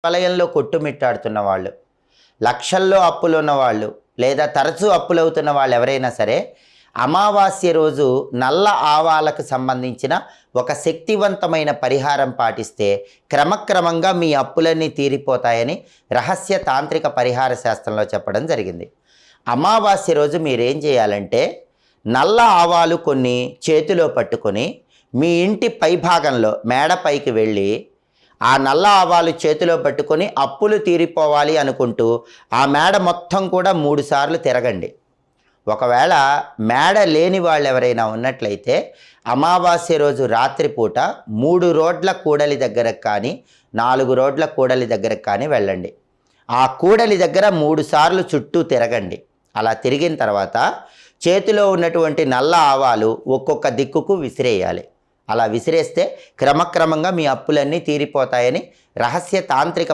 వలయంలో కొట్టుమిట్టాడుతున్న వాళ్ళు, లక్షల్లో అప్పులున్న వాళ్ళు, లేదా తరచూ అప్పులవుతున్న వాళ్ళు ఎవరైనా సరే అమావాస్య రోజు నల్ల ఆవాలకు సంబంధించిన ఒక శక్తివంతమైన పరిహారం పాటిస్తే క్రమక్రమంగా మీ అప్పులన్నీ తీరిపోతాయని రహస్య తాంత్రిక పరిహార శాస్త్రంలో చెప్పడం జరిగింది. అమావాస్య రోజు మీరేం చేయాలంటే నల్ల ఆవాలు కొన్ని చేతిలో పట్టుకొని మీ ఇంటి పైభాగంలో మేడపైకి వెళ్ళి ఆ నల్ల ఆవాలు చేతిలో పట్టుకొని అప్పులు తీరిపోవాలి అనుకుంటూ ఆ మేడ మొత్తం కూడా 3 సార్లు తిరగండి. ఒకవేళ మేడ లేని వాళ్ళు ఎవరైనా ఉన్నట్లయితే అమావాస్య రోజు రాత్రిపూట 3 రోడ్ల కూడలి దగ్గరకు కానీ 4 రోడ్ల కూడలి దగ్గరకు కానీ వెళ్ళండి. ఆ కూడలి దగ్గర 3 సార్లు చుట్టూ తిరగండి. అలా తిరిగిన తర్వాత చేతిలో ఉన్నటువంటి నల్ల ఆవాలు ఒక్కొక్క దిక్కుకు విసిరేయాలి. అలా విసిరేస్తే క్రమక్రమంగా మీ అప్పులన్నీ తీరిపోతాయని రహస్య తాంత్రిక